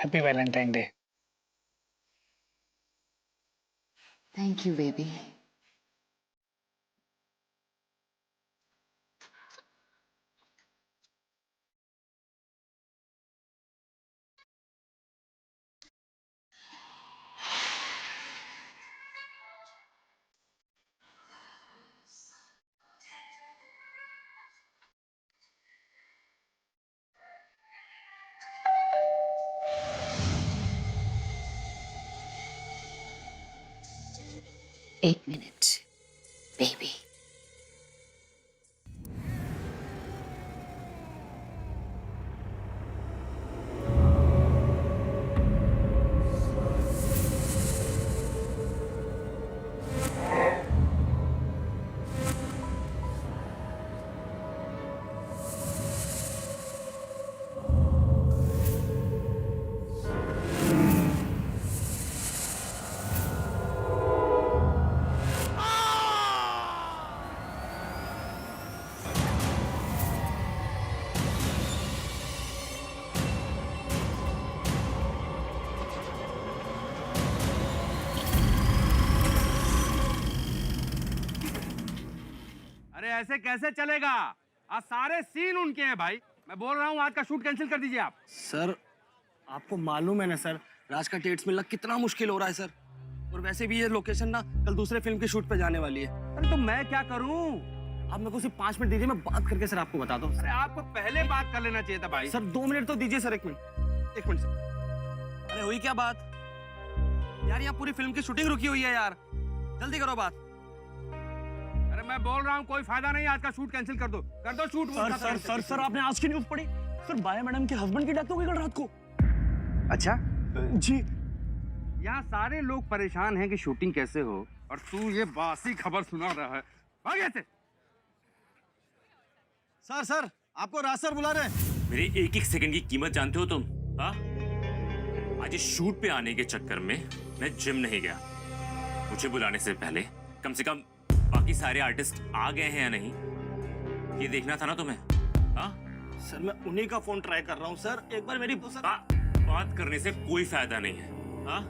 Happy Valentine day. Thank you baby. एक minute baby. अरे ऐसे कैसे चलेगा? आज सारे सीन उनके हैं भाई। मैं बोल रहा हूँ आज का शूट कैंसिल कर दीजिए आप। सर आपको मालूम है ना सर, राज का डेट्स मिलना कितना मुश्किल हो रहा है सर। और वैसे भी ये लोकेशन ना कल दूसरे फिल्म के शूट पे जाने वाली है। अरे तो मैं क्या करूँ? आप मेरे को सिर्फ 5 मिनट दीजिए, मैं बात करके सर आपको बता दूं। अरे आपको पहले बात कर लेना चाहिए था भाई। सर 2 मिनट तो दीजिए सर, 1 मिनट 1 मिनट सर। अरे हुई क्या बात यार, यहाँ पूरी फिल्म की शूटिंग रुकी हुई है यार, जल्दी करो बात। अरे मैं बोल रहा हूँ कोई फायदा नहीं, आज का शूट कैंसिल कर दो shoot. Sir sir sir sir आपने आज की न्यूज़ पढ़ी? सर बाया मैडम के हस्बैंड की डेथ हो गई कल रात को। अच्छा जी। यहाँ सारे लोग परेशान हैं कि शूटिंग कैसे हो और तू ये बासी खबर सुना रहा है। भाग यहाँ से। सर सर आपको राज सर बुला रहे हैं। मेरे एक एक सेकंड की कीमत जानते हो तुम? हाँ, आज इस शूट पे आने के चक्कर में मैं जिम नहीं गया। मुझे बुलाने से पहले कम से कम बाकी सारे आर्टिस्ट आ गए हैं या नहीं, ये देखना था ना तुम्हें। हाँ सर मैं उन्हीं का फोन ट्राई कर रहा हूँ सर, एक बार मेरी बात करने से कोई फायदा नहीं है। हाँ,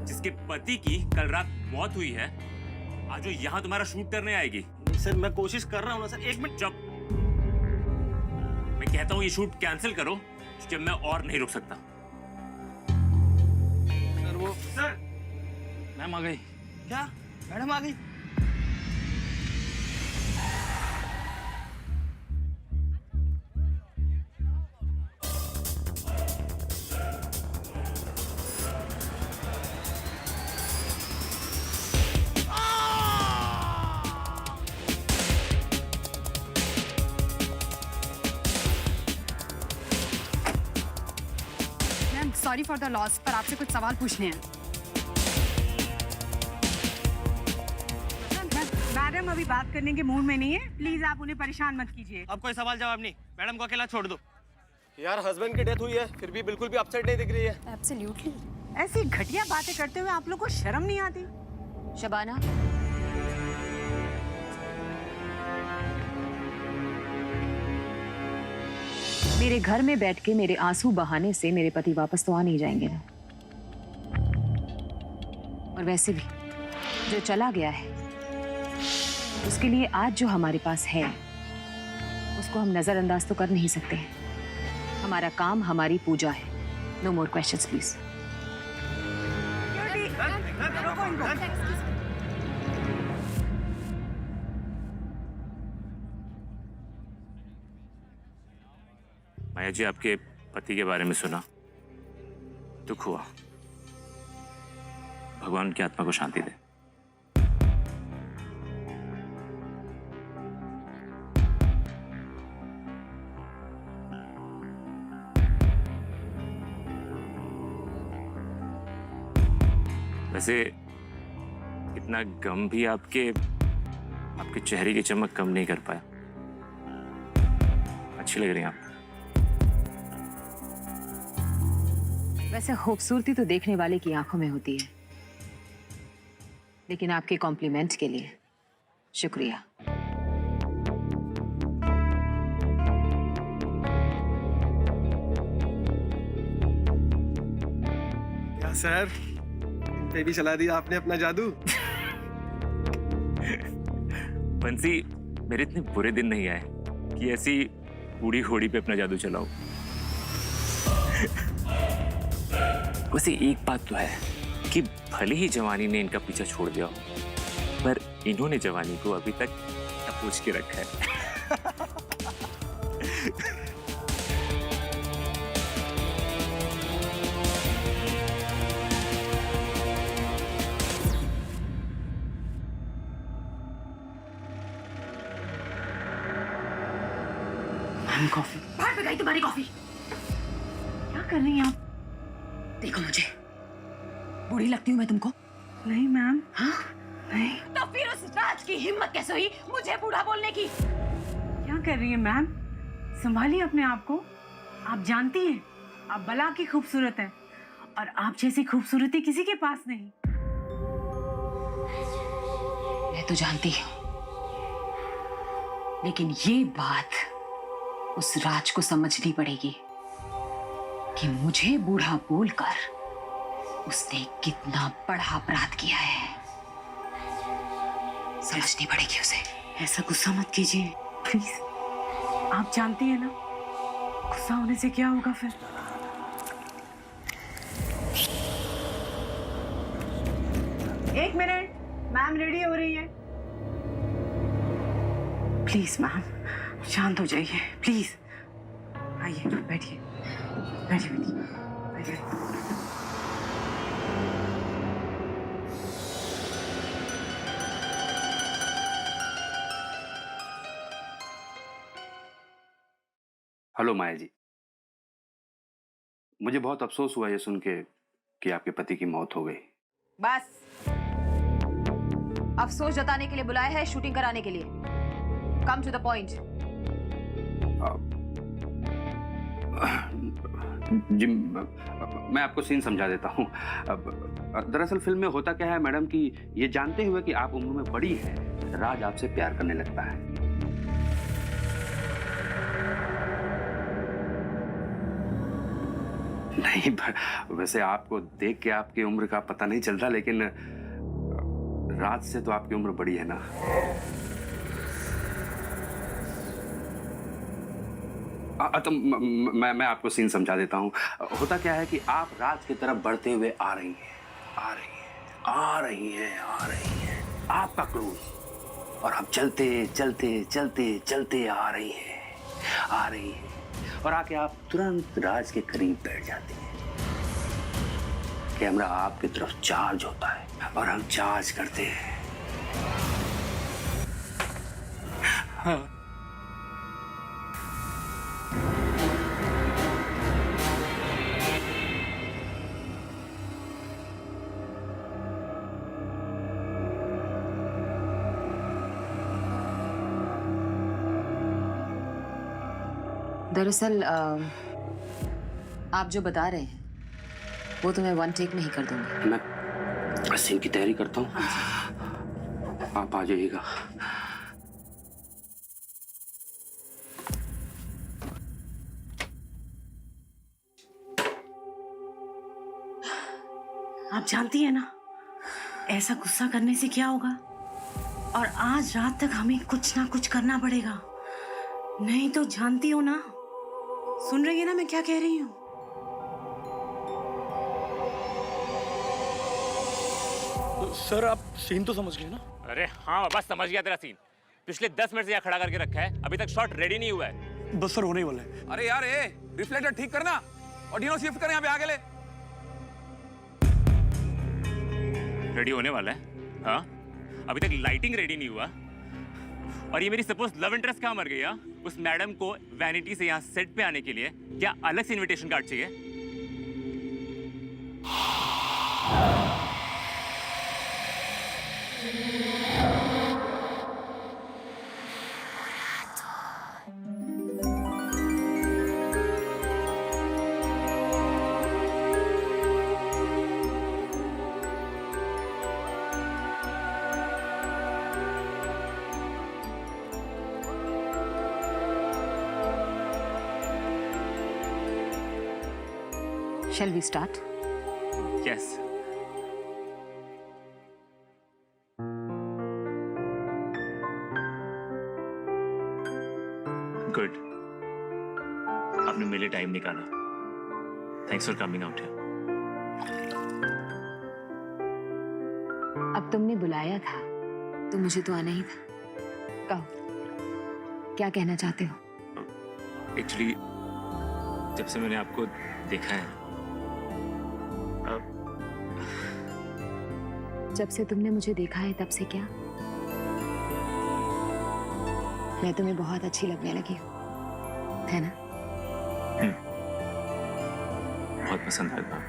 जिसके पति की कल रात मौत हुई है, आज वो यहाँ तुम्हारा शूट करने आएगी। सर मैं कोशिश कर रहा हूँ ना सर। 1 मिनट। जब मैं कहता हूँ ये शूट कैंसिल करो, जब मैं और नहीं रुक सकता। सर वो सर मैम आ गई। क्या मैडम आ गई? सॉरी फॉर द लॉस, पर आपसे कुछ सवाल पूछने हैं। मैडम अभी बात करने के मूड में नहीं है, प्लीज आप उन्हें परेशान मत कीजिए। अब कोई सवाल जवाब नहीं, मैडम को अकेला छोड़ दो। यार हस्बैंड की डेथ हुई है, फिर भी बिल्कुल भी अपसेट नहीं दिख रही है। एब्सोल्युटली। ऐसी घटिया बातें करते हुए आप लोग को शर्म नहीं आती? शबाना, मेरे घर में बैठ के मेरे आंसू बहाने से मेरे पति वापस तो आ नहीं जाएंगे ना। और वैसे भी जो चला गया है उसके लिए आज जो हमारे पास है उसको हम नजरअंदाज तो कर नहीं सकते हैं। हमारा काम हमारी पूजा है। No more questions please. Maya ji, आपके पति के बारे में सुना, दुख हुआ। भगवान उनकी आत्मा को शांति दे। वैसे इतना गम भी आपके चेहरे की चमक कम नहीं कर पाया। अच्छी लग रही हैं आप। वैसे खूबसूरती तो देखने वाले की आंखों में होती है, लेकिन आपके कॉम्प्लीमेंट के लिए शुक्रिया। सर, पे भी चला दिया आपने अपना जादू। बंसी, मेरे इतने बुरे दिन नहीं आए कि ऐसी बूढ़ी घोड़ी पे अपना जादू चलाऊं। वैसे एक बात तो है कि भले ही जवानी ने इनका पीछा छोड़ दिया हो, पर इन्होंने जवानी को अभी तक दबोच के रखा है। कॉफी बाहर पे गई तुम्हारी कॉफी। क्या कर रही हैं आप? देखो मुझे, बूढ़ी लगती हूँ मैं तुमको? नहीं मैम। हाँ? नहीं। तो फिर उस राज की हिम्मत कैसे हुई मुझे बूढ़ा बोलने की? क्या कर रही है मैम? संभालिए अपने आप को। आप जानती हैं आप बला की खूबसूरत है और आप जैसी खूबसूरती किसी के पास नहीं। मैं तो जानती हूँ, लेकिन ये बात उस राज को समझनी पड़ेगी कि मुझे बूढ़ा बोलकर उसने कितना बड़ा अपराध किया है। समझनी पड़ेगी उसे। ऐसा गुस्सा मत कीजिए प्लीज। आप जानती हैं ना गुस्सा होने से क्या होगा फिर। एक मिनट, मैम रेडी हो रही है। प्लीज मैम शांत हो जाइए प्लीज। आइए बैठिए बैठिए बैठिए। हेलो माया जी, मुझे बहुत अफसोस हुआ ये सुन के कि आपके पति की मौत हो गई। बस, अफसोस जताने के लिए बुलाया है, शूटिंग कराने के लिए। Come to the point. जी, मैं आपको सीन समझा देता हूँ। दरअसल फिल्म में होता क्या है मैडम कि ये जानते हुए कि आप उम्र में बड़ी हैं, राज आपसे प्यार करने लगता है। नहीं, वैसे आपको देख के आपकी उम्र का पता नहीं चलता, लेकिन राज से तो आपकी उम्र बड़ी है ना। तो मैं आपको सीन समझा देता हूँ। होता क्या है कि आप राज की तरफ बढ़ते हुए आ रही हैं, आ रही हैं, आ रही हैं, आ रही हैं, आपका क्रूज, और आप चलते चलते चलते चलते आ रही हैं, आ रही हैं, और आके आप तुरंत राज के करीब बैठ जाती हैं। कैमरा आपकी तरफ चार्ज होता है और हम चार्ज करते हैं। हाँ। दरअसल आप जो बता रहे हैं वो तो मैं 1 टेक में ही कर दूंगी। मैं सीन की तैयारी करता हूँ, आप आ जाइएगा। आप जानती हैं ना ऐसा गुस्सा करने से क्या होगा, और आज रात तक हमें कुछ ना कुछ करना पड़ेगा, नहीं तो जानती हो ना। सुन रही है ना मैं क्या कह रही हूँ? सर आप सीन तो समझ गए ना? अरे हाँ बस समझ गया तेरा सीन। पिछले 10 मिनट से यहाँ खड़ा करके रखा है, अभी तक शॉट रेडी नहीं हुआ है। बस सर होने ही वाला है। अरे यार रिफ्लेक्टर ठीक करना और डीनो शिफ्ट कर यहाँ पे आगे ले। रेडी होने वाला है? हाँ, अभी तक लाइटिंग रेडी नहीं हुआ। और ये मेरी सपोज लव इंटरेस्ट कहाँ मर गई? है उस मैडम को वैनिटी से यहाँ सेट पे आने के लिए क्या अलग से इनविटेशन कार्ड चाहिए? Shall we start? Yes. Good, आपने मेरे लिए टाइम निकाला। Thanks for coming out here. अब तुमने बुलाया था तो मुझे तो आना ही था। कहो, क्या कहना चाहते हो? एक्चुअली जब से मैंने आपको देखा है, जब से तुमने मुझे देखा है तब से क्या? मैं तुम्हें बहुत अच्छी लगने लगी हूँ, है ना? बहुत पसंद आता।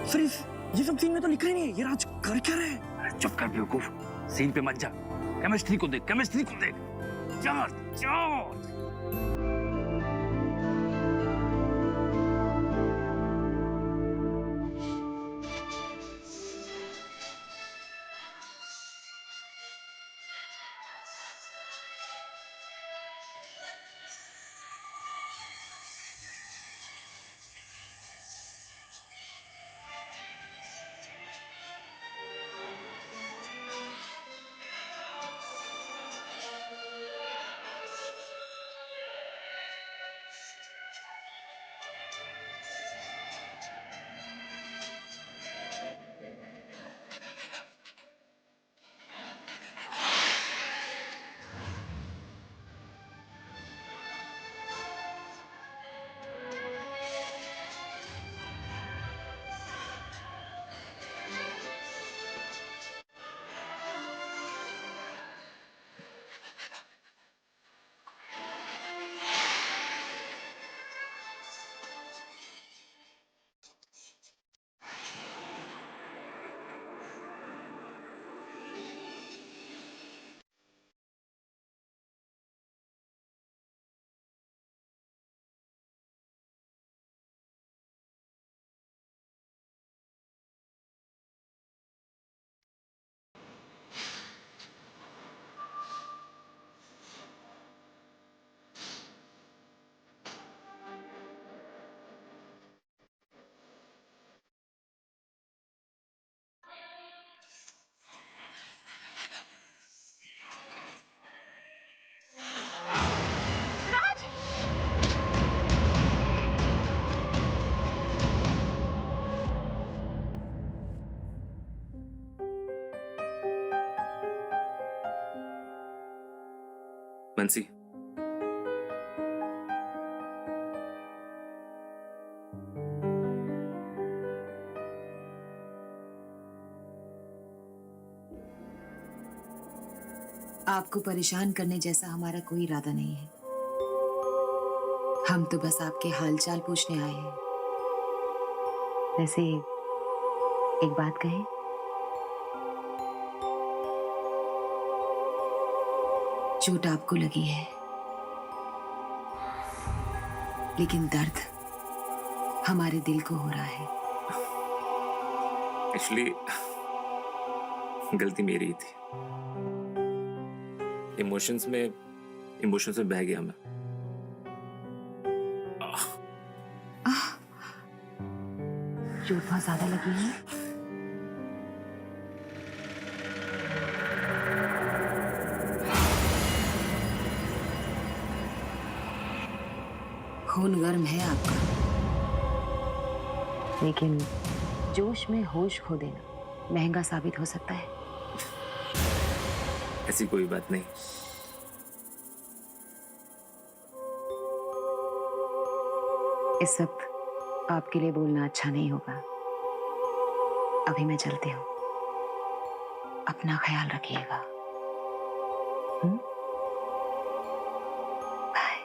सर ये सब सीन में तो लिखा ही नहीं है। ये राज कर क्या रहे हैं? अरे चुप कर बेवकूफ, सीन पे मत जा। केमिस्ट्री को देख, केमिस्ट्री को देख। George, George. बंसी, आपको परेशान करने जैसा हमारा कोई इरादा नहीं है। हम तो बस आपके हालचाल पूछने आए हैं। वैसे एक बात कहें? चोट आपको लगी है, लेकिन दर्द हमारे दिल को हो रहा है। एक्चुअली गलती मेरी ही थी। इमोशंस में बह गया मैं। चोट बहुत ज्यादा लगी है। खून गर्म है आपका, लेकिन जोश में होश खो देना महंगा साबित हो सकता है। ऐसी कोई बात नहीं। इस वक्त आपके लिए बोलना अच्छा नहीं होगा। अभी मैं चलती हूँ, अपना ख्याल रखिएगा। बाय।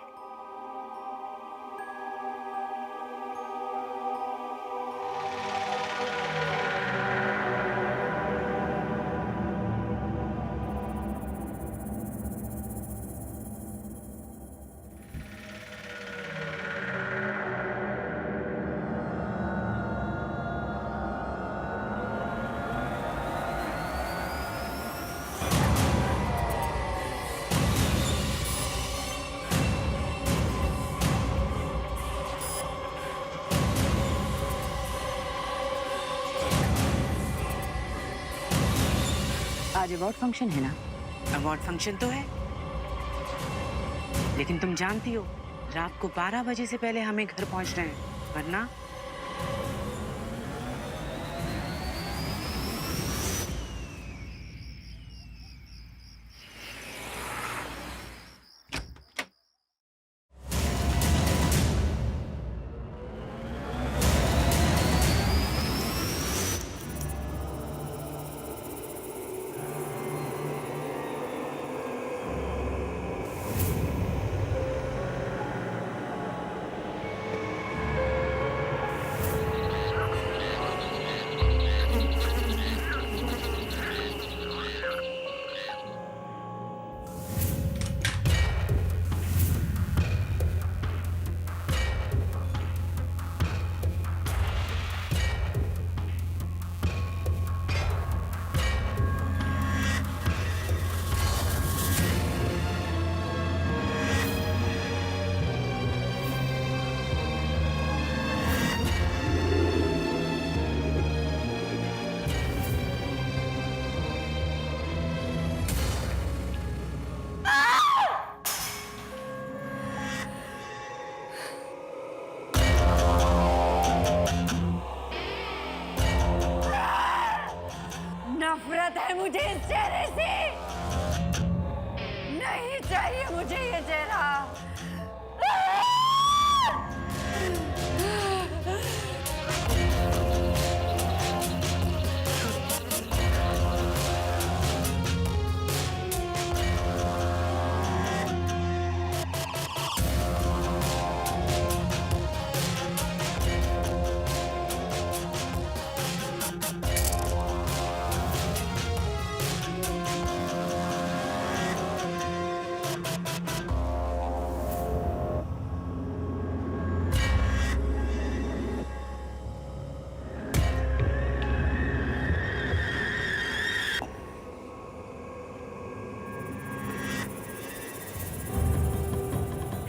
आज अवार्ड फंक्शन है ना? अवार्ड फंक्शन तो है, लेकिन तुम जानती हो रात को 12 बजे से पहले हमें घर पहुंचना है, वरना नफरत है मुझे इस चेहरे से। नहीं चाहिए मुझे ये चेहरा।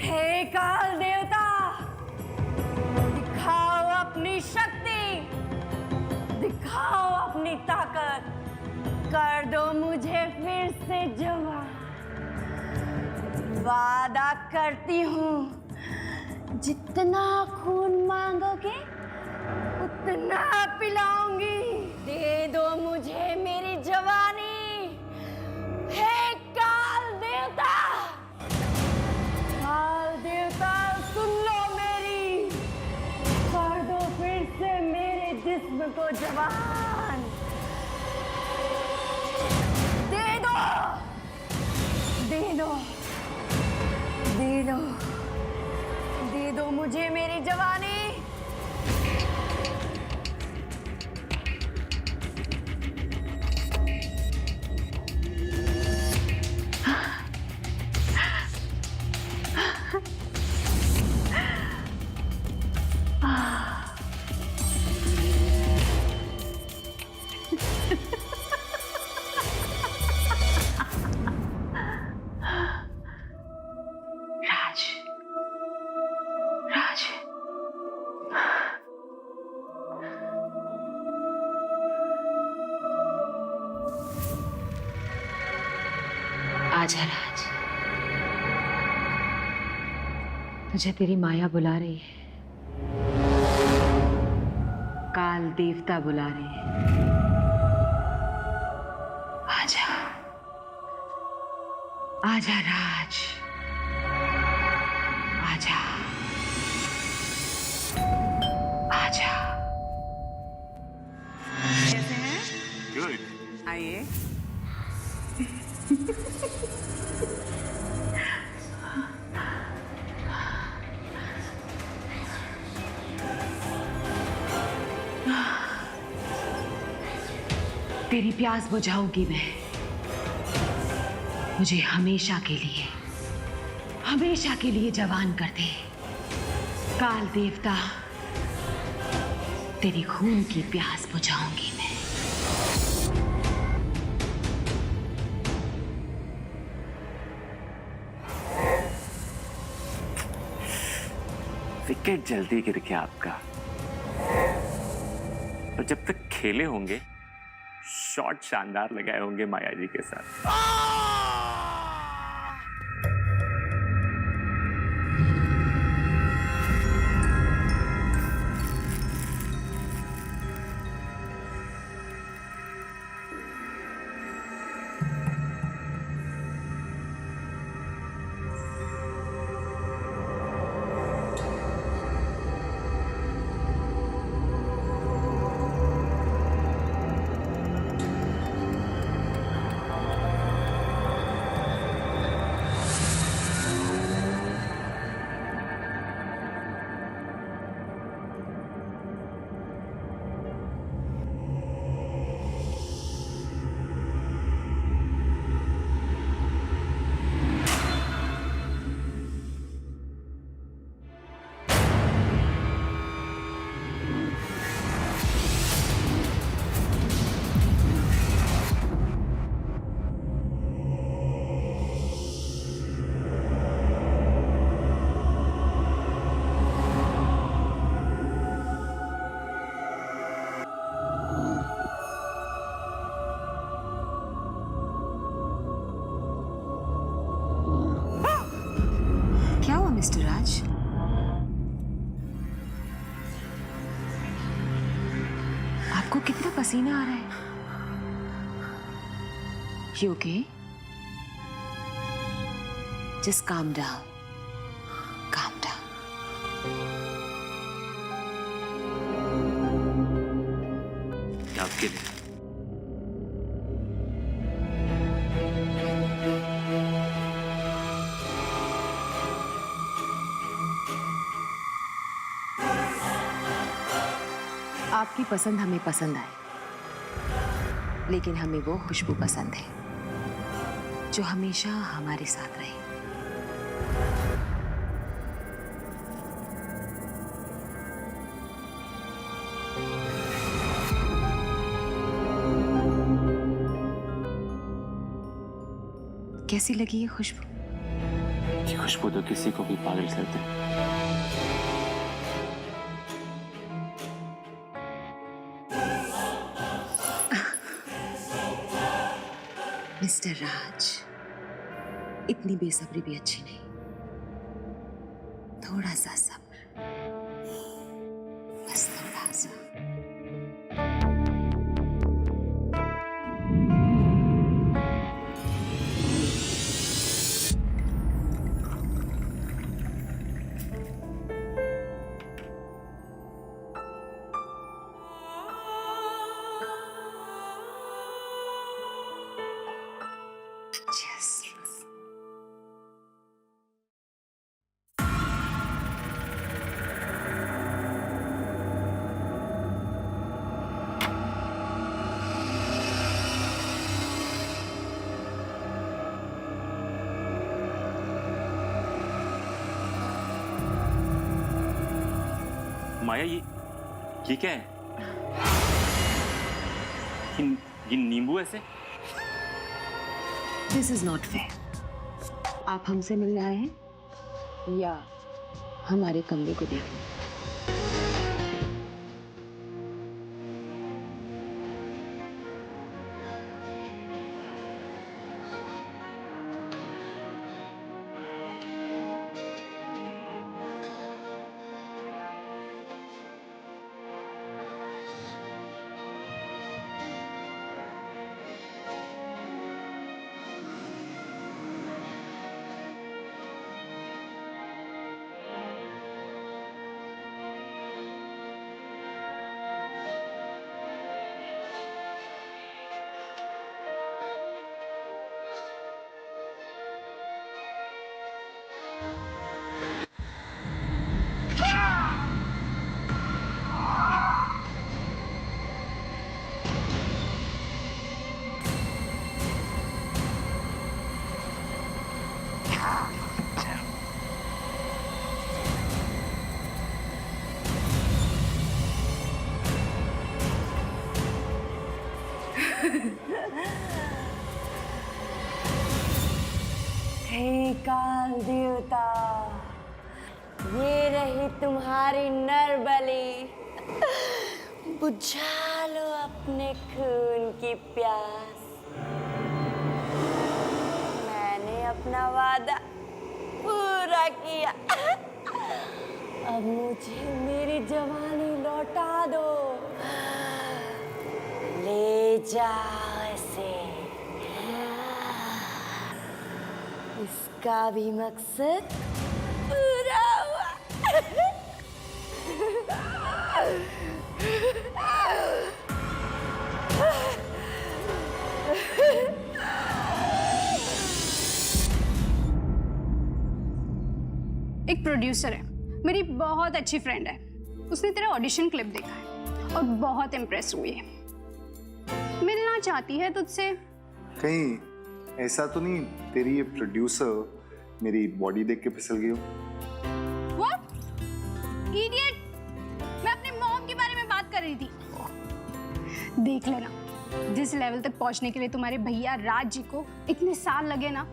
हे काल देवता, दिखाओ अपनी शक्ति, दिखाओ अपनी ताकत, कर दो मुझे फिर से जवान। वादा करती हूँ जितना खून मांगोगे उतना पिलाऊंगी। दे दो मुझे मेरी जवानी, हे काल देवता। काल देवता सुन लो मेरी, कर दो फिर से मेरे जिस्म को जवान। दे दो, दे दो, दे दो, दे दो मुझे मेरी जवानी। राज, राज, आजा राज, तुझे तेरी माया बुला रही है, काल देवता बुला रहे हैं। आजा, आजा राज, आजा, आजा। कैसे हैं? गुड। आइए। तेरी प्यास बुझाऊंगी मैं, मुझे हमेशा के लिए जवान कर दे काल देवता। तेरी खून की प्यास बुझाऊंगी मैं। विकेट जल्दी गिर गया आपका, और जब तक खेले होंगे शॉट शानदार लगाए होंगे माया जी के साथ। क्या हुआ मिस्टर राज? आपको कितना पसीना आ रहा है? You okay? Just calm down. Calm down. क्या आपके लिए? आपकी पसंद हमें पसंद आए, लेकिन हमें वो खुशबू पसंद है जो हमेशा हमारे साथ रहे। कैसी लगी ये खुशबू? ये खुशबू तो किसी को भी पागल कर दे। मिस्टर राज, इतनी बेसब्री भी अच्छी नहीं, थोड़ा सा सब्र, बस थोड़ा सा। माया, ये क्या है? ये नींबू ऐसे? This is not fair. आप हमसे मिलने आए हैं या हमारे कमरे को देखने? हे काल देवता, ये रही तुम्हारी नर बलि, बुझा लो अपना अपने खून की प्यास। मैंने अपना वादा पूरा किया। अब मुझे मेरी जवानी लौटा दो। ले जाओ इसे। इसका भी मकसद पूरा हुआ। एक प्रोड्यूसर है, मेरी बहुत अच्छी फ्रेंड है। उसने तेरा ऑडिशन क्लिप देखा है और बहुत इम्प्रेस हुई है। मिलना चाहती है तुझसे। कहीं ऐसा तो नहीं तेरी ये प्रोड्यूसर मेरी बॉडी देख के फिसल गई हो? What? Idiot! मैं अपने मॉम के बारे में बात कर रही थी। देख लेना, जिस लेवल तक पहुंचने के लिए तुम्हारे भैया राज जी को इतने साल लगे ना,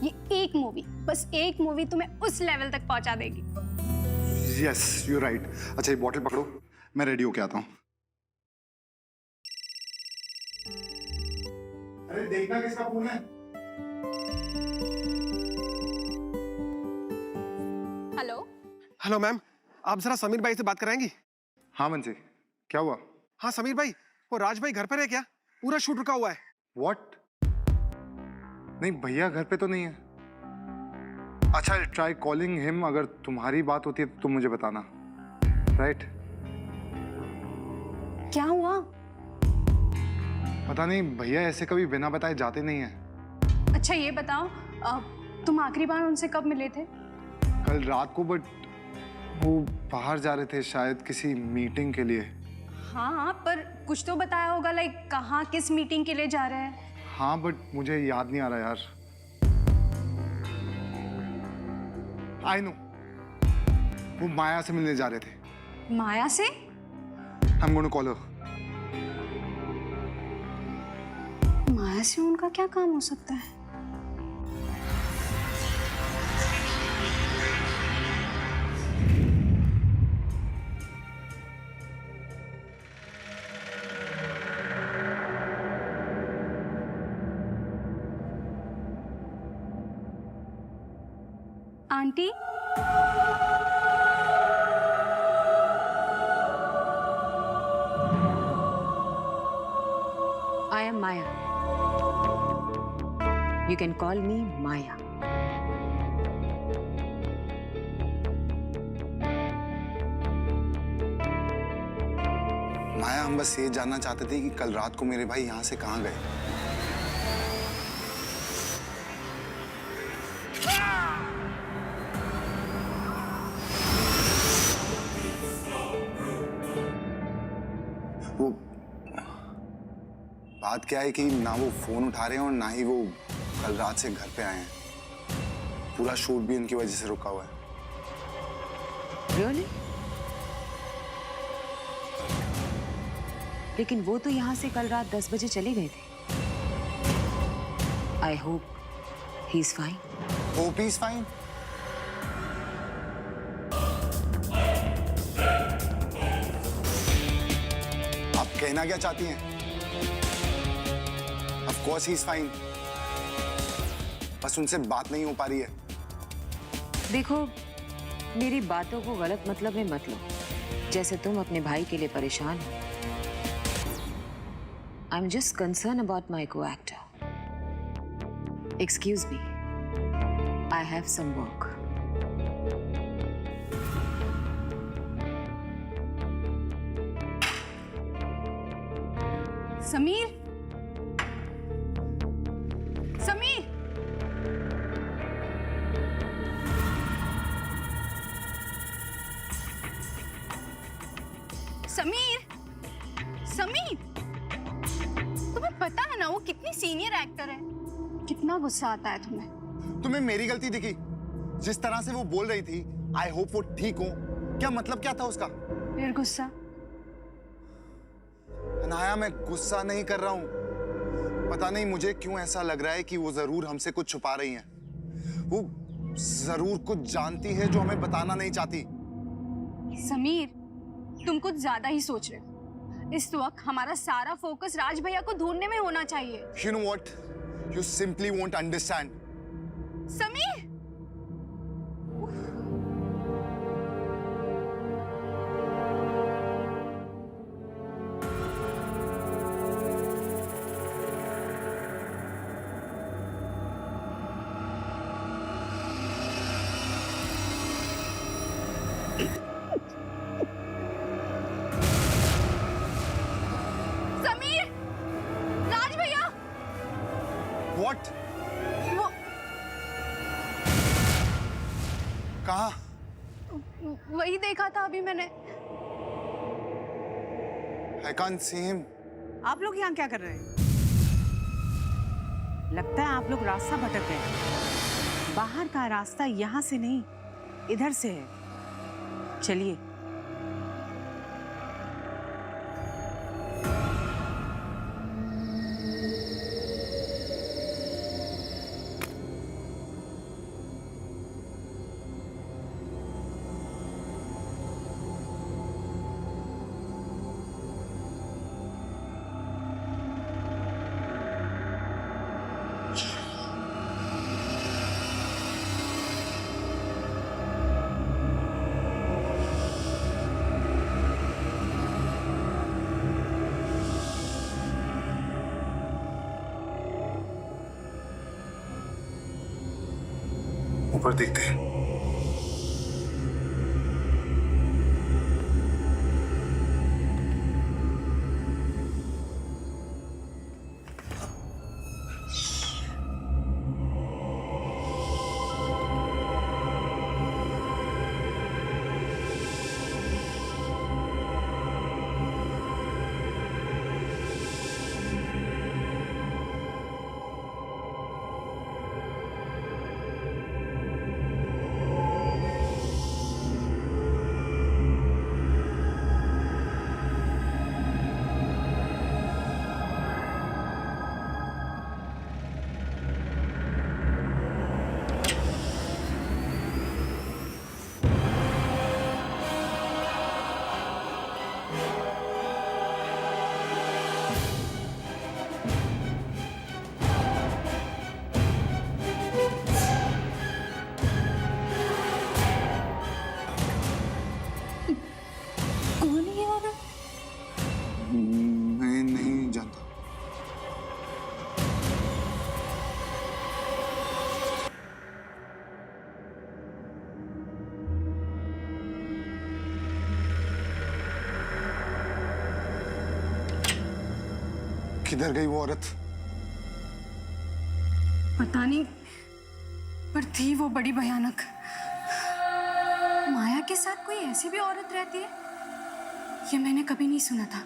ये एक मूवी, बस एक मूवी तुम्हें उस लेवल तक पहुंचा देगी। Yes you right. अच्छा ये बॉटल पकड़ो, मैं रेडी होके आता हूँ। अरे देखना किसका फोन है। हेलो। हेलो मैम, आप जरा समीर भाई से बात कराएंगी? हाँ मनसी, क्या हुआ? हाँ समीर भाई, वो राज भाई घर पर है क्या? पूरा शूट रुका हुआ है। व्हाट? नहीं भैया घर पे तो नहीं है। अच्छा ट्राई कॉलिंग हिम, अगर तुम्हारी बात होती है तो तुम मुझे बताना। राइट? क्या हुआ? पता नहीं भैया ऐसे कभी बिना बताए जाते नहीं है। अच्छा ये बताओ, तुम आखिरी बार उनसे कब मिले थे? कल रात को, बट वो बाहर जा रहे थे शायद किसी मीटिंग के लिए। हाँ पर कुछ तो बताया होगा, लाइक कहाँ किस मीटिंग के लिए जा रहे हैं? हाँ बट मुझे याद नहीं आ रहा यार। आई नो, वो माया से मिलने जा रहे थे। माया से? I'm going to call her. माया से उनका क्या काम हो सकता है? Aunty, I am Maya. You can call me Maya. माया हम बस ये जानना चाहते थे कि कल रात को मेरे भाई यहाँ से कहाँ गए। वो बात क्या है कि ना वो फोन उठा रहे हैं और ना ही वो कल रात से घर पे आए हैं। पूरा शूट भी उनकी वजह से रुका हुआ है। Really? लेकिन वो तो यहाँ से कल रात 10 बजे चले गए थे। I hope he's fine. Hope he's fine? आप कहना क्या चाहती हैं? Of course he's fine. बस उनसे बात नहीं हो पा रही है। देखो, मेरी बातों को गलत मतलब में मत लो। जैसे तुम अपने भाई के लिए परेशान हो। I'm just concerned about my co-actor. Excuse me. I have some work. Sameer, Sameer, Sameer, Sameer, तुम्हें पता है ना वो कितनी सीनियर एक्टर है? कितना गुस्सा आता है तुम्हें? तुम्हें मेरी गलती दिखी? जिस तरह से वो बोल रही थी, आई होप वो ठीक हो, क्या मतलब क्या था उसका? फिर गुस्सा? अनाया, मैं गुस्सा नहीं कर रहा हूँ। पता नहीं मुझे क्यों ऐसा लग रहा है कि वो जरूर हमसे कुछ छुपा रही हैं। वो जरूर कुछ जानती है जो हमें बताना नहीं चाहती। समीर, तुम कुछ ज्यादा ही सोच रहे हो। इस वक्त हमारा सारा फोकस राज भैया को ढूंढने में होना चाहिए। You know what? You simply won't understand. Sameer, Sameer, राज भैया, What? वो कहाँ? वही देखा था अभी मैंने। I can't see him. आप लोग यहाँ क्या कर रहे हैं? लगता है आप लोग रास्ता भटक गए हैं। बाहर का रास्ता यहाँ से नहीं, इधर से है। चलिए। ऊपर देखते हैं। मैं नहीं जानता। किधर गई वो औरत? पता नहीं, पर थी वो बड़ी भयानक। माया के साथ कोई ऐसी भी औरत रहती है, ये मैंने कभी नहीं सुना था।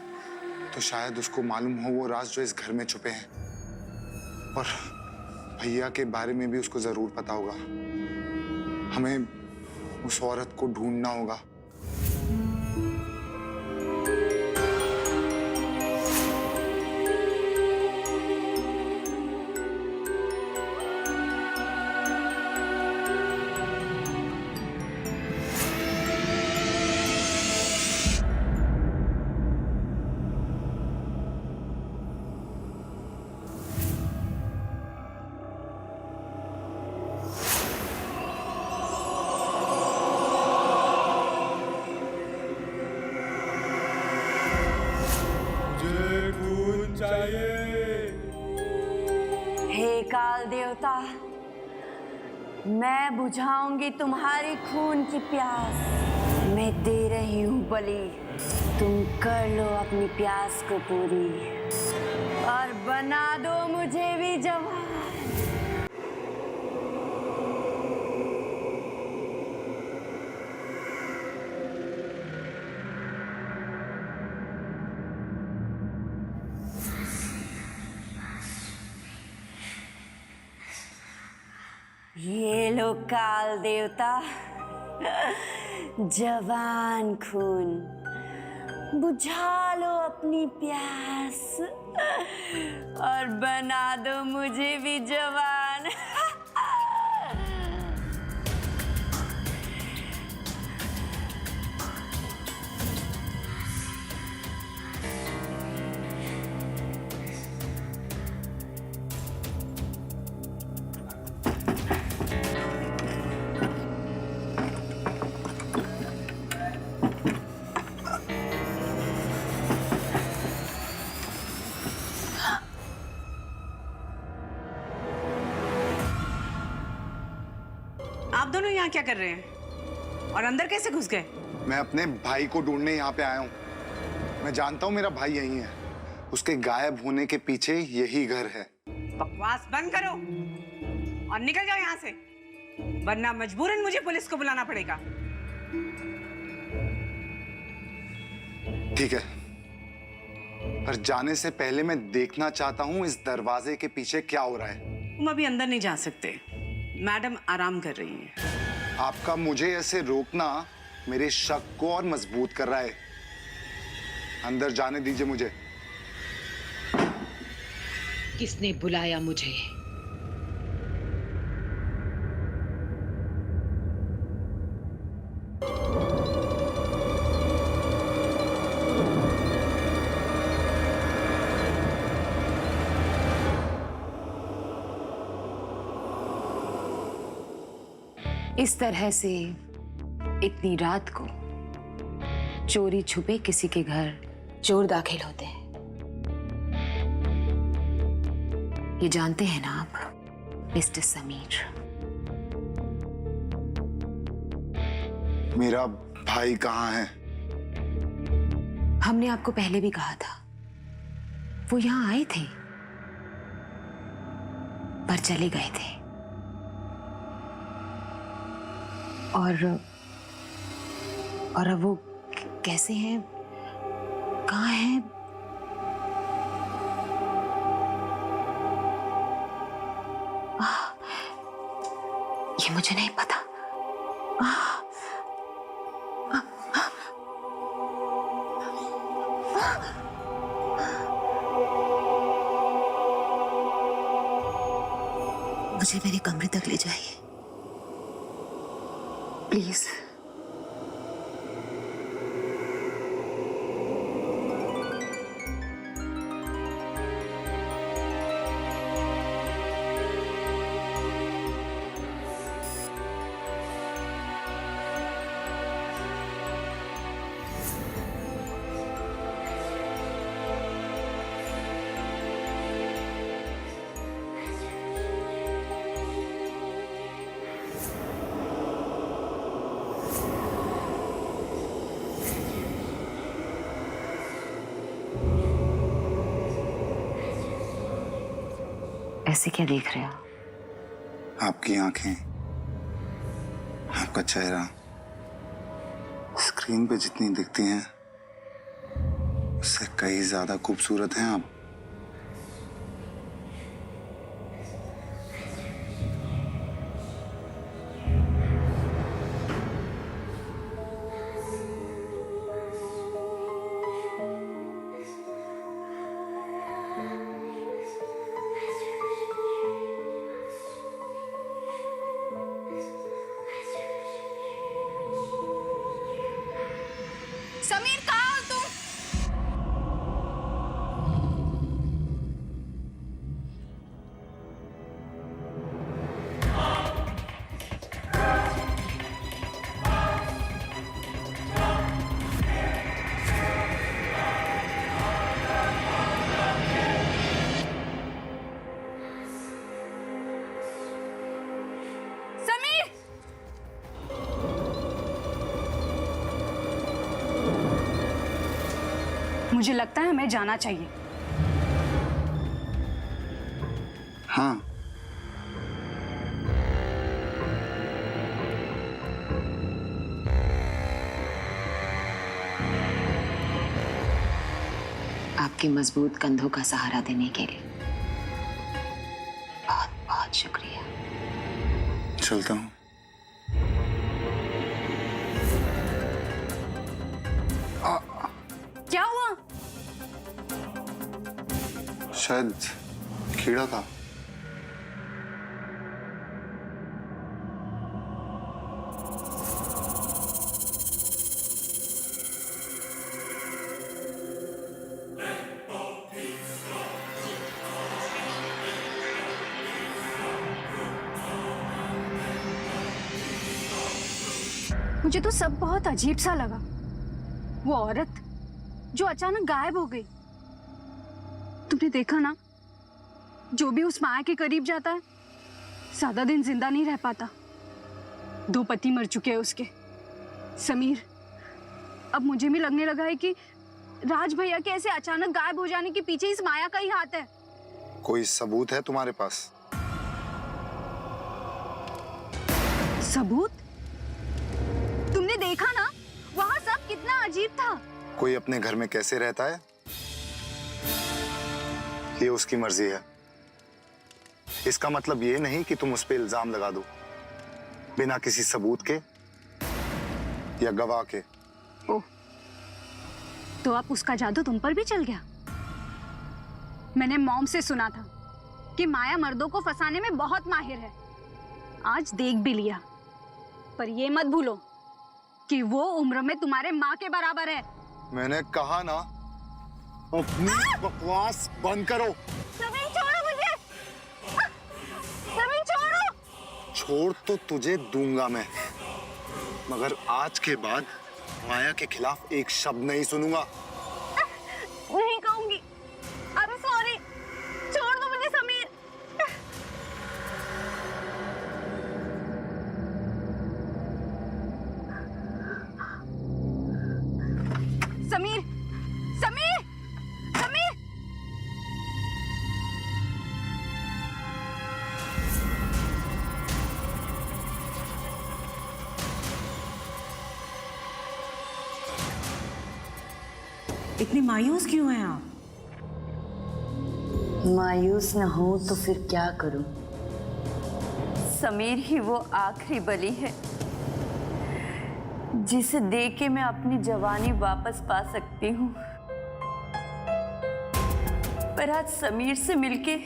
तो शायद उसको मालूम हो वो राज जो इस घर में छुपे हैं, और भैया के बारे में भी उसको जरूर पता होगा। हमें उस औरत को ढूंढना होगा। हे काल देवता, मैं बुझाऊंगी तुम्हारी खून की प्यास। मैं दे रही हूँ बलि, तुम कर लो अपनी प्यास को पूरी और बना दो मुझे भी जवान। ये लो काल देवता, जवान खून, बुझा लो अपनी प्यास और बना दो मुझे भी जवान। आप दोनों यहाँ क्या कर रहे हैं और अंदर कैसे घुस गए? मैं अपने भाई को ढूंढने यहाँ पे आया हूँ। मैं जानता हूँ मेरा भाई यहीं है। उसके गायब होने के पीछे यही घर है। बकवास बंद करो और निकल जाओ यहाँ से, वरना मजबूरन मुझे पुलिस को बुलाना पड़ेगा। ठीक है, पर जाने से पहले मैं देखना चाहता हूँ इस दरवाजे के पीछे क्या हो रहा है। तुम अभी अंदर नहीं जा सकते, मैडम आराम कर रही हैं। आपका मुझे ऐसे रोकना मेरे शक को और मजबूत कर रहा है। अंदर जाने दीजिए मुझे। किसने बुलाया मुझे? इस तरह से इतनी रात को चोरी छुपे किसी के घर चोर दाखिल होते हैं, ये जानते हैं ना आप मिस्टर समीर? मेरा भाई कहाँ है? हमने आपको पहले भी कहा था, वो यहां आए थे पर चले गए थे। और अब वो कैसे हैं, कहाँ हैं? ये मुझे नहीं पता। मुझे मेरे कमरे तक ले जाइए प्लीज। ऐसे क्या देख रहे हो? आपकी आंखें, आपका चेहरा स्क्रीन पे जितनी दिखती हैं उससे कहीं ज्यादा खूबसूरत हैं आप। समीर कहाँ हो तुम? समीर! मुझे लगता है हमें जाना चाहिए। हाँ, आपके मजबूत कंधों का सहारा देने के लिए बहुत बहुत शुक्रिया। चलता हूँ। क्या हुआ? शायद कीड़ा था। मुझे तो सब बहुत अजीब सा लगा। वो औरत जो अचानक गायब हो गई, तुमने देखा ना, जो भी उस माया के करीब जाता है ज्यादा दिन जिंदा नहीं रह पाता। 2 पति मर चुके हैं उसके। समीर, अब मुझे भी लगने लगा है कि राज भैया के ऐसे अचानक गायब हो जाने के पीछे इस माया का ही हाथ है। कोई सबूत है तुम्हारे पास? सबूत? तुमने देखा ना वहां सब कितना अजीब था। कोई अपने घर में कैसे रहता है ये उसकी मर्जी है। इसका मतलब ये नहीं कि तुम उस पर इल्जाम लगा दो बिना किसी सबूत के या गवाह के। ओह, तो अब उसका जादू तुम पर भी चल गया? मैंने मॉम से सुना था कि माया मर्दों को फंसाने में बहुत माहिर है। आज देख भी लिया, पर ये मत भूलो कि वो उम्र में तुम्हारे माँ के बराबर है। मैंने कहा ना, अपनी बकवास बंद करो। जमीन छोड़ो मुझे। जमीन छोड़ो। छोड़ तो तुझे दूंगा मैं, मगर आज के बाद माया के खिलाफ एक शब्द नहीं सुनूंगा। नहीं कहूंगी। I'm sorry। छोड़ दो मुझे समीर। समीर, समीर, समीर। इतनी मायूस क्यों हैं आप? मायूस न हो तो फिर क्या करूं? समीर ही वो आखिरी बलि है जिसे देख के मैं अपनी जवानी वापस पा सकती हूँ। पर आज समीर से मिलके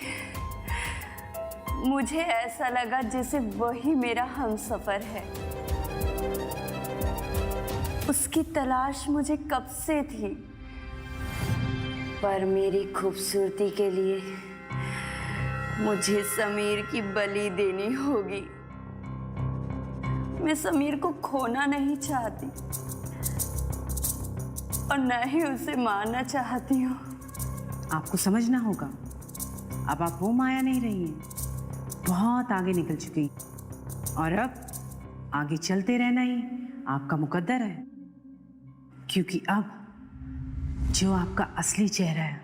मुझे ऐसा लगा जैसे वही मेरा हमसफर है। उसकी तलाश मुझे कब से थी, पर मेरी खूबसूरती के लिए मुझे समीर की बलि देनी होगी। मैं समीर को खोना नहीं चाहती और न ही उसे मारना चाहती हूँ। आपको समझना होगा, अब आप वो माया नहीं रही हैं, बहुत आगे निकल चुकी और अब आगे चलते रहना ही आपका मुकद्दर है। क्योंकि अब जो आपका असली चेहरा है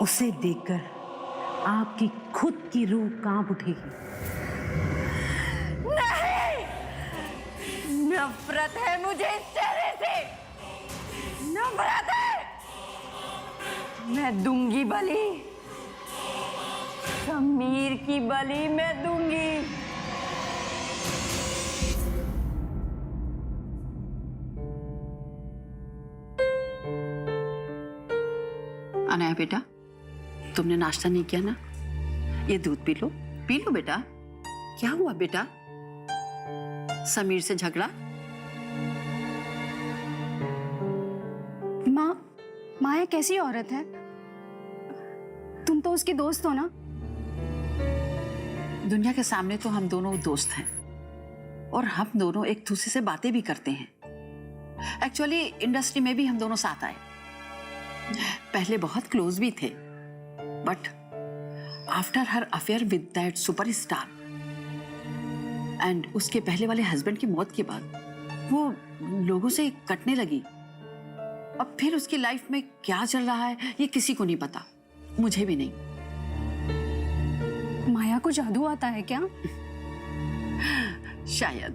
उसे देखकर आपकी खुद की रूह कांप उठेगी। नहीं, नफरत है मुझे इस चेहरे से, नफरत है। मैं दूंगी बलि, समीर की बलि मैं दूंगी। अनाया बेटा, तुमने नाश्ता नहीं किया ना? ये दूध पी लो बेटा। क्या हुआ बेटा? समीर से झगड़ा? माँ, माया कैसी औरत है? तुम तो उसकी दोस्त हो ना? दुनिया के सामने तो हम दोनों दोस्त हैं और हम दोनों एक दूसरे से बातें भी करते हैं। एक्चुअली इंडस्ट्री में भी हम दोनों साथ आए, पहले बहुत क्लोज भी थे, but after her affair with that superstar and उसके पहले वाले हस्बैंड की मौत के बाद वो लोगों से कटने लगी। अब फिर उसकी लाइफ में क्या चल रहा है ये किसी को नहीं पता, मुझे भी नहीं। माया को जादू आता है क्या? शायद।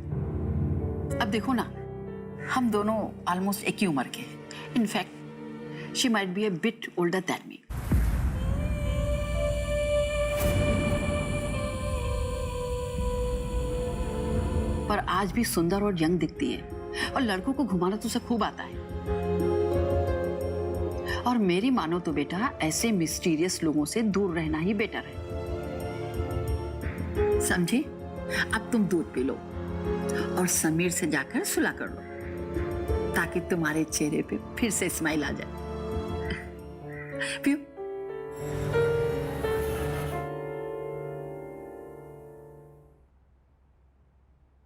अब देखो ना, हम दोनों ऑलमोस्ट एक ही उम्र के हैं। In fact she might be a bit older than me. पर आज भी सुंदर और यंग दिखती है और लड़कों को घुमाना तो उसे खूब आता है। और मेरी मानो तो बेटा ऐसे मिस्टीरियस लोगों से दूर रहना ही बेटर है, समझी? अब तुम दूध पी लो और समीर से जाकर सुलह कर लो ताकि तुम्हारे चेहरे पे फिर से स्माइल आ जाए। पियो।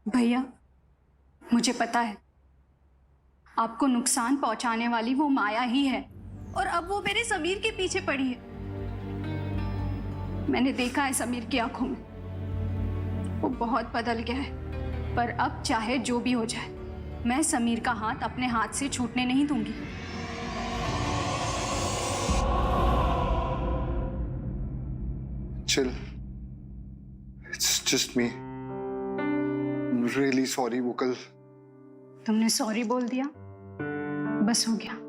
भैया, मुझे पता है आपको नुकसान पहुंचाने वाली वो माया ही है और अब वो मेरे समीर के पीछे पड़ी है। मैंने देखा है समीर की आंखों में, वो बहुत बदल गया है। पर अब चाहे जो भी हो जाए, मैं समीर का हाथ अपने हाथ से छूटने नहीं दूंगी। Chill. It's just me. I'm really sorry, vocal. तुमने सॉरी बोल दिया, बस हो गया।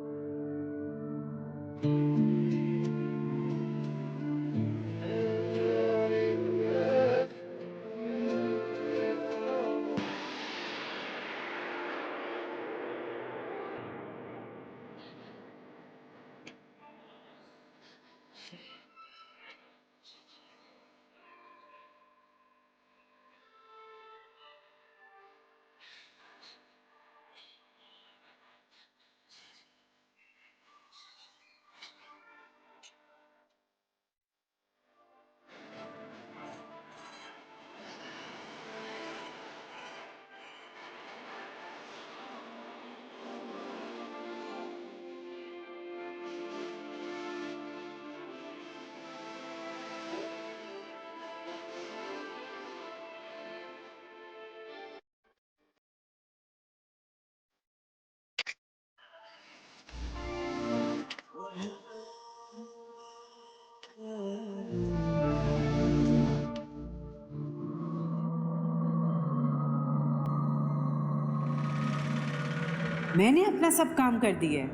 मैंने अपना सब काम कर दिया है,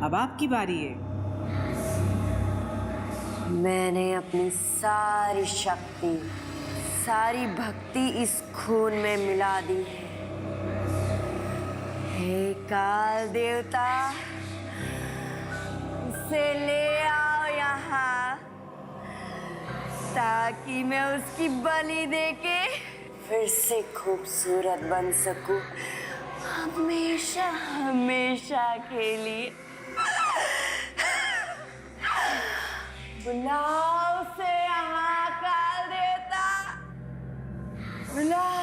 अब आपकी बारी है। मैंने अपनी सारी शक्ति, सारी भक्ति इस खून में मिला दी है। हे काल देवता, उसे ले आओ यहाँ, ताकि मैं उसकी बलि देके फिर से खूबसूरत बन सकूं, हमेशा हमेशा के लिए। बुलाओ उसे यहाँ, काल देवता, बुलाओ।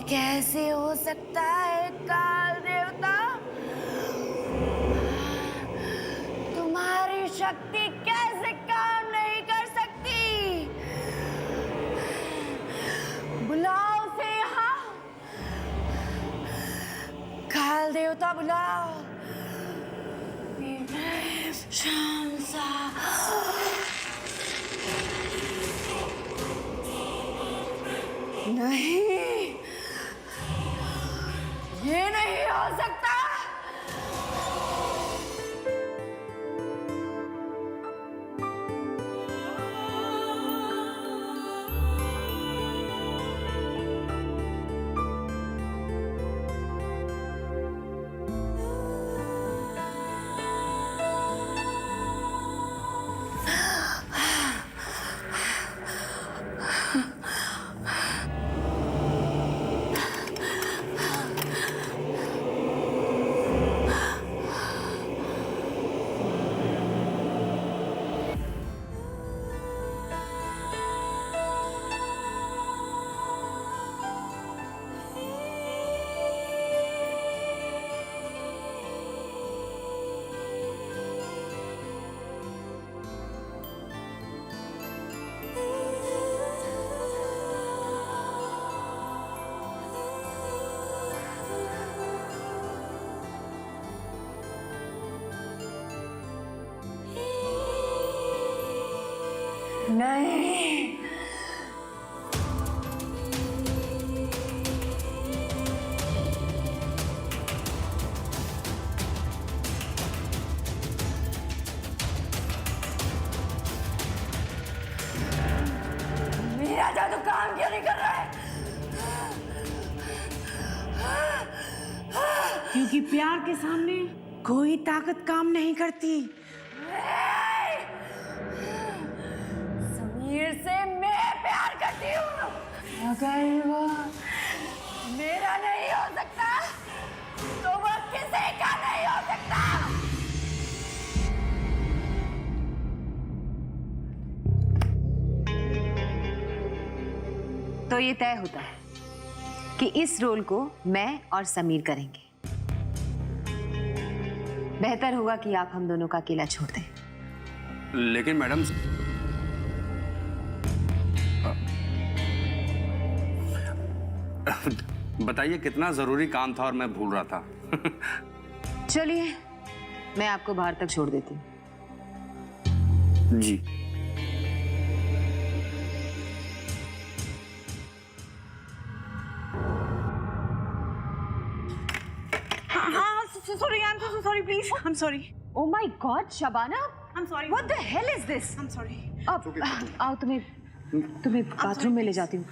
कैसे हो सकता है काल देवता? तुम्हारी शक्ति कैसे काम नहीं कर सकती? बुलाओ उसे यहाँ, काल देवता बुलाओ। शाम सा नहीं, ये नहीं हो सकता। नहीं, मेरा जादू काम क्यों नहीं कर रहा है? क्योंकि प्यार के सामने कोई ताकत काम नहीं करती। समीर से मैं प्यार करती हूँ, अगर वो मेरा नहीं हो सकता तो वो किसी का नहीं हो सकता। तो ये तय होता है कि इस रोल को मैं और समीर करेंगे। बेहतर होगा कि आप हम दोनों का अकेला छोड़ दें। लेकिन मैडम, बताइए कितना जरूरी काम था और मैं भूल रहा था। चलिए, मैं आपको बाहर तक छोड़ देती हूँ। जी। Sorry, I'm so sorry, please. I'm sorry. Oh my God, Shabana! I'm sorry. What the hell is this? I'm sorry. अब आओ, तुम्हें बाथरूम में ले जाती हूँ।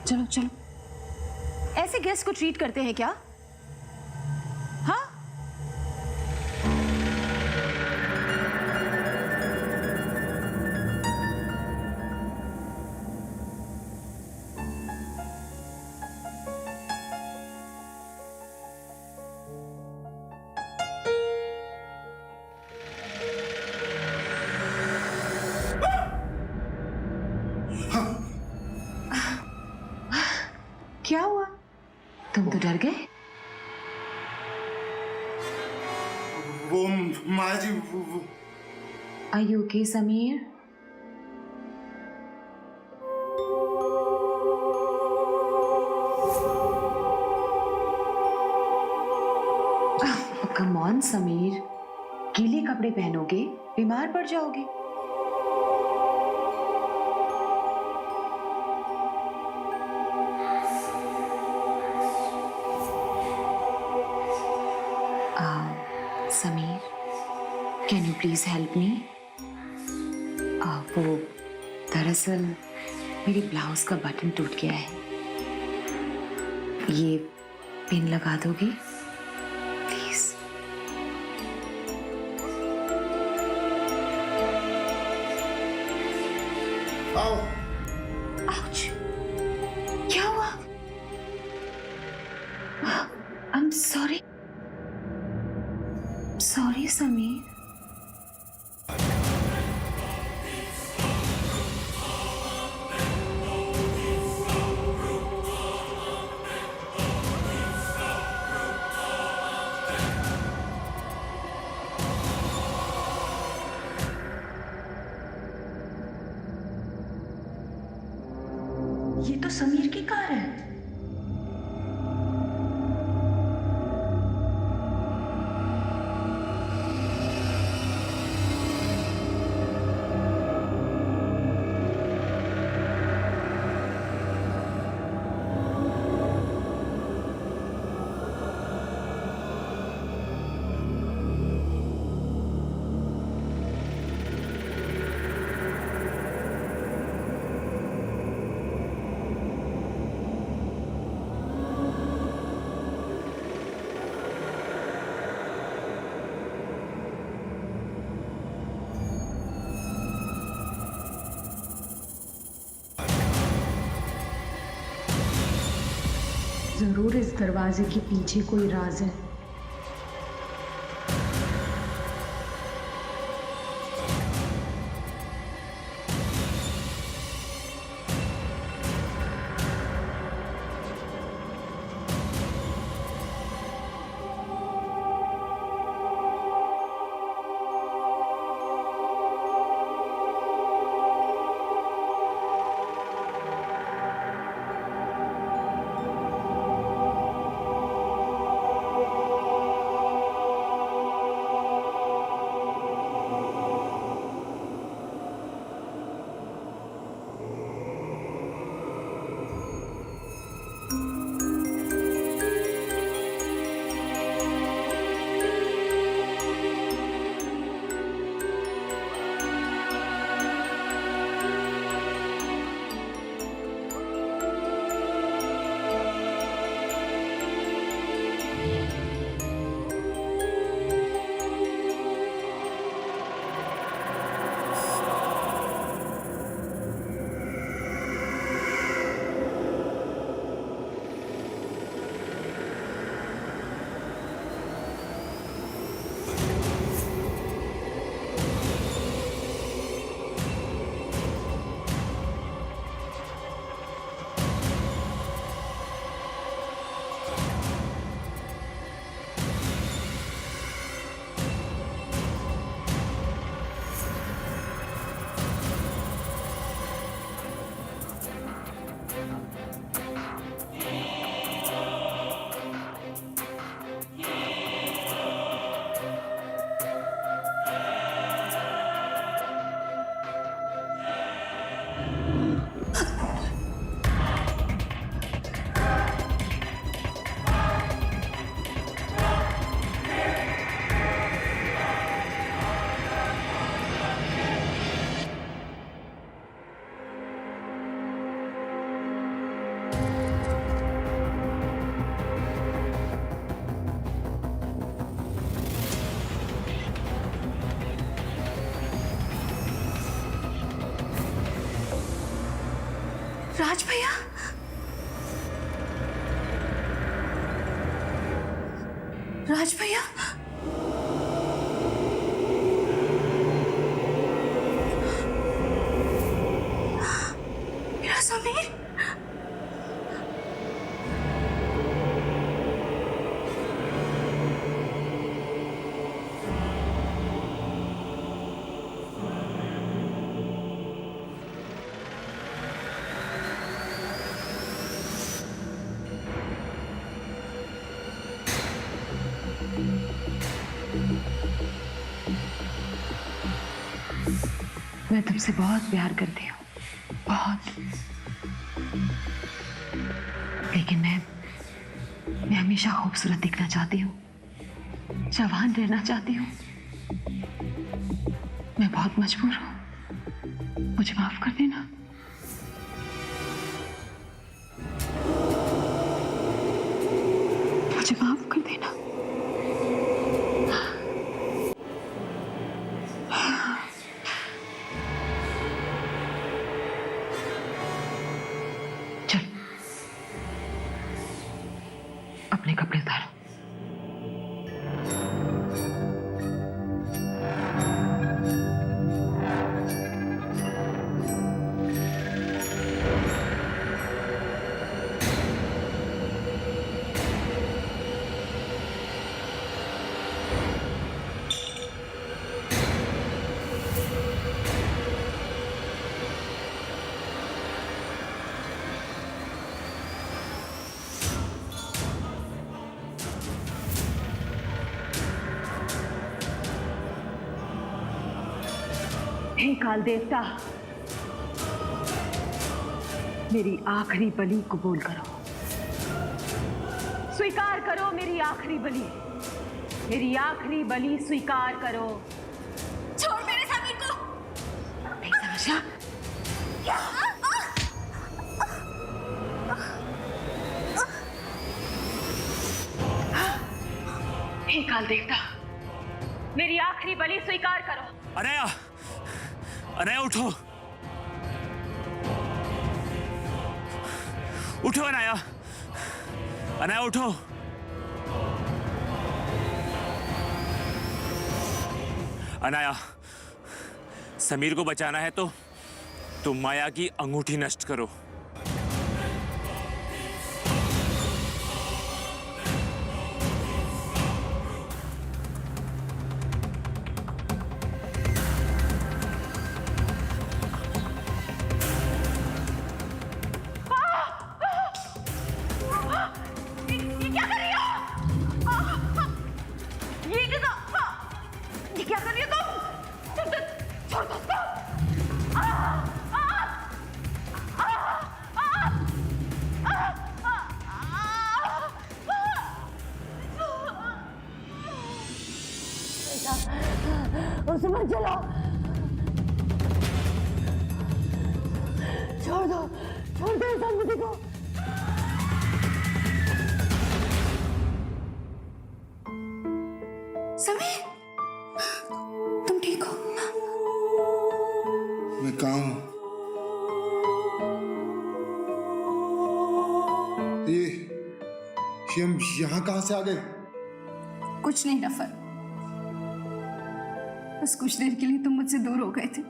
चलो चलो। ऐसे गेस्ट को ट्रीट करते हैं क्या? हाँ? क्या हुआ? तुम तो डर गए। वो माँ जी वो Are you okay, Sameer? Come on Sameer, गीले कपड़े पहनोगे, बीमार पड़ जाओगे। Sameer, can you please help me? वो दरअसल मेरी ब्लाउज का बटन टूट गया है। ये पिन लगा दोगे प्लीज? आओ। आउच! क्या हुआ? I'm sorry. Sorry, समीर। ये तो समीर की कार है। जरूर इस दरवाजे के पीछे कोई राज है। राज भैया, राज भैया, मेरा समीर। मैं तुमसे बहुत प्यार करती हूँ, बहुत। लेकिन मैं हमेशा खूबसूरत दिखना चाहती हूँ, जवान रहना चाहती हूँ। मैं बहुत मजबूर हूँ, मुझे माफ कर देना। मुझे माफ कर देना। चल, अपने कपड़े उतारो। हे काल देवता, मेरी आखिरी बलि कबूल करो। स्वीकार करो मेरी आखिरी बलि, मेरी आखिरी बलि स्वीकार करो। छोड़ मेरे समीर को। नहीं समझा? हे काल देवता, मेरी आखिरी बलि स्वीकार करो। अनया, अनया उठो, उठो अनया, अनया उठो। अनया, समीर को बचाना है तो तुम माया की अंगूठी नष्ट करो। उसे मत जलाओ, छोड़ दो समिति को। समीर, तुम ठीक हो? मैं कहाँ हूँ? ये हम यहाँ कहाँ से आ गए? कुछ नहीं नफर, बस कुछ देर के लिए तुम मुझसे दूर हो गए थे।